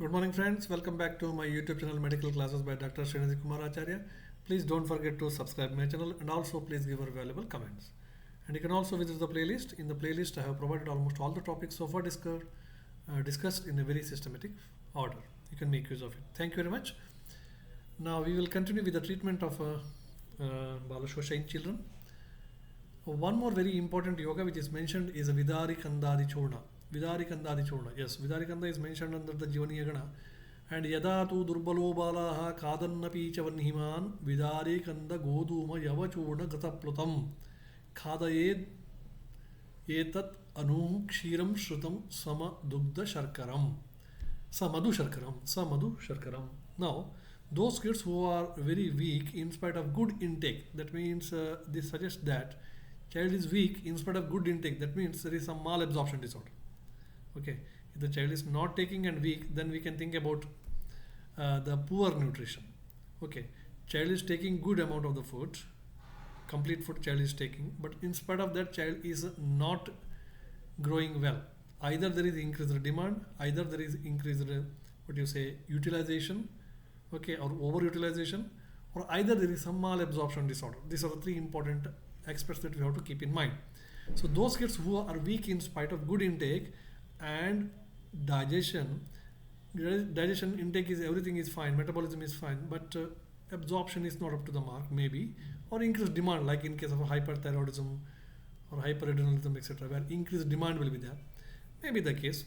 Good morning, friends. Welcome back to my YouTube channel Medical Classes by Dr. Srinidhi Kumar Acharya. Please don't forget to subscribe my channel and also please give your valuable comments. And you can also visit the playlist. In the playlist, I have provided almost all the topics so far discussed in a very systematic order. You can make use of it. Thank you very much. Now we will continue with the treatment of Bala shosha in children. One more very important yoga which is mentioned is a Vidari Kandadi Churna. Vidari Kandadi Churna. Yes, Vidari Kanda is mentioned under the Jivani Yagana. And Yada tu Durbalo Balaha Kadannapi Chavanhiman Vidari Kanda Goduma Yava Churna Gataplutam Khadayed Etat Anu Kshiram Shrutam Sama Dugda Sharkaram. Samadu Sharkaram. Now, those kids who are very weak in spite of good intake, that means this suggests that child is weak in spite of good intake, that means there is some malabsorption disorder. Okay, if the child is not taking and weak, then we can think about the poor nutrition. Okay, child is taking good amount of the food, complete food child is taking, but in spite of that child is not growing well. Either there is increased demand, either there is increased utilization, okay, or overutilization, or either there is some malabsorption disorder. These are the three important aspects that we have to keep in mind. So those kids who are weak in spite of good intake and digestion intake is everything is fine, metabolism is fine, but absorption is not up to the mark, maybe, or increased demand, like in case of hyperthyroidism or hyperadrenalism, etc., where increased demand will be there, may be the case.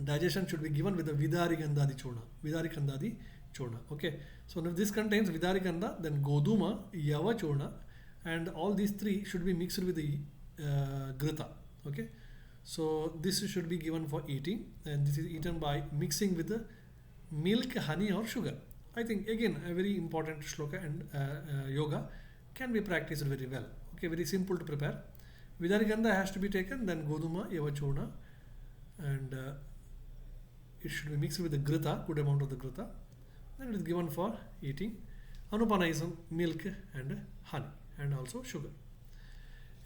Digestion should be given with the Vidari Kandadi Churna. Okay, so if this contains Vidari Kanda, then Goduma, Yava Churna, and all these three should be mixed with the Grita. Okay, so this should be given for eating, and this is eaten by mixing with the milk, honey, or sugar. I think again a very important shloka and yoga can be practiced very well. Okay, very simple to prepare. Vidari Kanda has to be taken, then Goduma, Yava Churna, and it should be mixed with the Grita, good amount of the Grita. Then it is given for eating. Anupana is milk and honey and also sugar.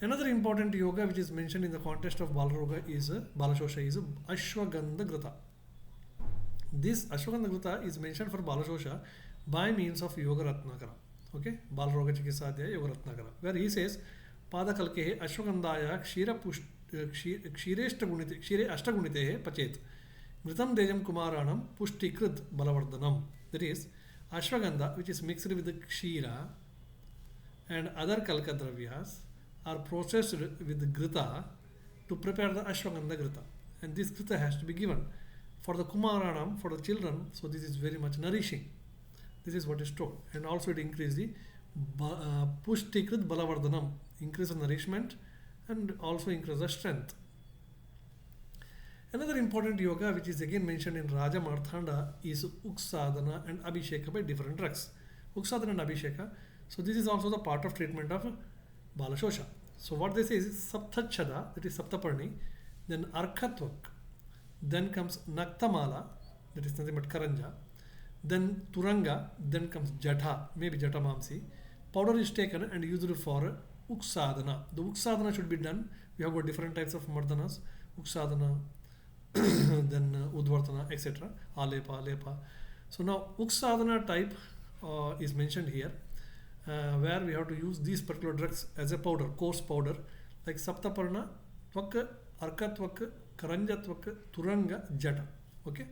Another important yoga which is mentioned in the context of Bala shosha is Ashwagandha Grita. This Ashwagandha Grita is mentioned for Bala shosha by means of Yoga Ratnakara. Okay, Bala Roga Chikisadhyaya Yoga Ratnakara, where he says Pada Kalkehe Ashwagandhaya Kshire Ashtagunite Pachet Gritam Dejam Kumaranam Pushtikrit Balavardhanam. That is, Ashwagandha, which is mixed with the Kshira and other Kalka Dravyas, are processed with the Grita to prepare the Ashwagandha Grita. And this Grita has to be given for the Kumaranam, for the children, so this is very much nourishing. This is what is told. And also it increases the Pushtikrit Balavardhanam, increase the nourishment and also increase the strength. Another important yoga which is again mentioned in Raja Marthanda is Uksadana and Abhisheka by different drugs. Uksadana and Abhisheka. So this is also the part of treatment of Bala shosha. So what they say is Saptachada, that is Saptaparni, then Arkhatvak, then comes Naktamala, that is nothing but Karanja, then Turanga, then comes Jatha, maybe Jata Mamsi. Powder is taken and used for Uksadana. The Uksadana should be done. We have got different types of Mardhanas, Uksadana, then Udvartana, etc. Alepa. So now Uksadana type is mentioned here, where we have to use these particular drugs as a powder, coarse powder, like Saptaparna, Tvak, Arkatvak, Karanjatvak, Turanga, Jata. Okay.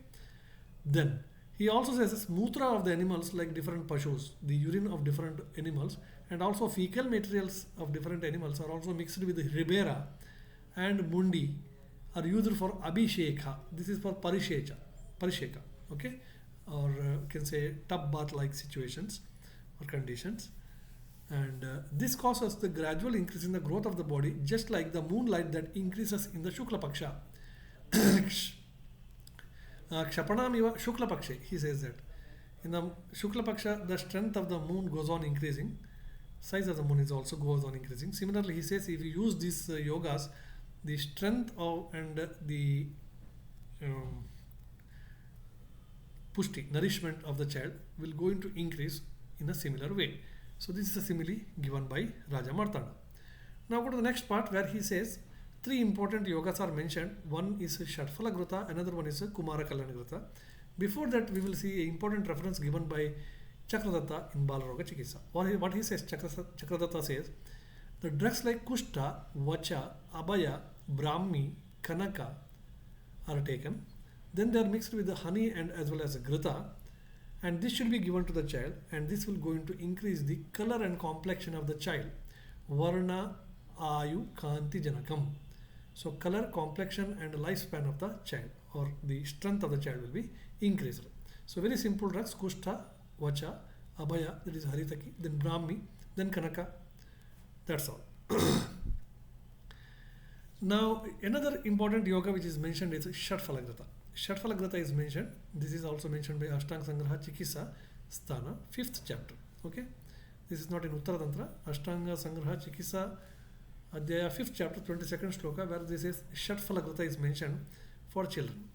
Then he also says mutra of the animals, like different pashus, the urine of different animals, and also fecal materials of different animals are also mixed with the Ribera and Mundi, are used for Abhisheka. This is for Parisheka. Okay, or can say tub bath like situations or conditions. And this causes the gradual increase in the growth of the body, just like the moonlight that increases in the Shukla Paksha. Kshapanamiva Shukla Pakshe, he says that. In the Shukla Paksha, the strength of the moon goes on increasing. Size of the moon is also goes on increasing. Similarly, he says if you use these yogas, the strength of and the pushti, nourishment of the child will going to increase in a similar way. So this is a simile given by Raja Martanda. Now go to the next part where he says Three important yogas are mentioned. One is Shatphala Grita, another one is Kumara Kalyana Grita. Before that, we will see an important reference given by Chakradatta in Balaroga Chikitsa. What he says, Chakradatta says, the drugs like Kushta, Vacha, Abhaya, Brahmi, Kanaka are taken. Then they are mixed with the honey and as well as Grita, and this should be given to the child, and this will going to increase the color and complexion of the child. Varna, Ayu, Kanti, Janakam. So color, complexion and lifespan of the child or the strength of the child will be increased. So very simple drugs, Kushta, Vacha, Abhaya, that is Haritaki, then Brahmi, then Kanaka. That's all. Now another important yoga which is mentioned is Shatfalagrata. Shatfalagrata is mentioned. This is also mentioned by Ashtanga Sangraha Chikitsa Sthana, 5th chapter. Okay, this is not in Uttara Tantra. Ashtanga Sangraha Chikitsa Adhyaya 5th chapter 22nd shloka, where this is Shatfalagrata is mentioned for children.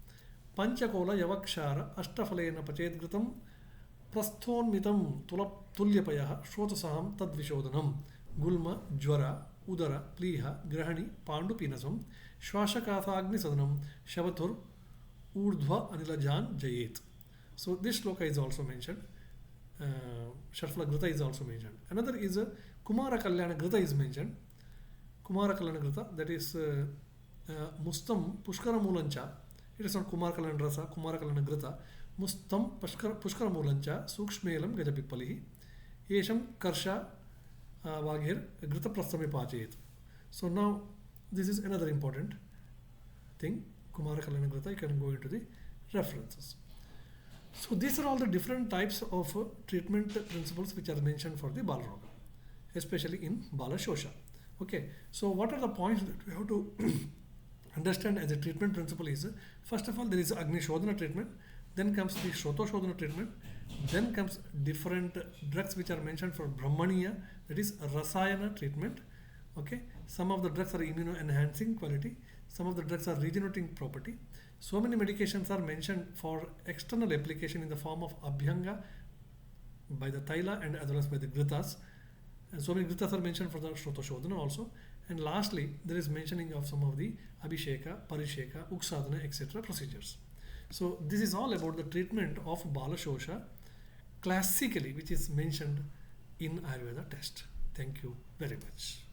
Panchakola Yavakshara Ashtafalena Pachetgritam Prasthonmitam Tulyapayah Shrotasaham Tadvishodanam Gulma Jwara Udara Pliha Grahani Pandupinasam Shwashakathagni Sadanam Shavatur Urdhva Anilajan Jayet. So this shloka is also mentioned. Shatfalagrata is also mentioned. Another is Kumara Kalyana Grita is mentioned. Kumara Kalyana Grita, that is Mustam Pushkara Mulancha. It is not Kumara Kalyana Rasa, Kumara Kalyana Grita. Mustam Pushkara Mulancha Sukshmelam Gajapipalihi Yesham Karsha Vaghir Grita Prasthami Pachayet. So now this is another important thing. Kumara Kalyana Grita, you can go into the references. So these are all the different types of treatment principles which are mentioned for the Bala Roga, especially in Bala Shosha. Okay, so what are the points that we have to understand as a treatment principle is, first of all, there is Agni Shodhana treatment, then comes the Shroto Shodhana treatment, then comes different drugs which are mentioned for Brahmaniya, that is Rasayana treatment. Okay, some of the drugs are immuno-enhancing quality, some of the drugs are regenerating property. So many medications are mentioned for external application in the form of Abhyanga by the Taila and as well as by the Gritas. And so many Gritas are mentioned for the Shroto Shodhana also. And lastly, there is mentioning of some of the Abhisheka, Parisheka, Uksadhana, etc. procedures. So this is all about the treatment of Bala Shosha classically, which is mentioned in Ayurveda test. Thank you very much.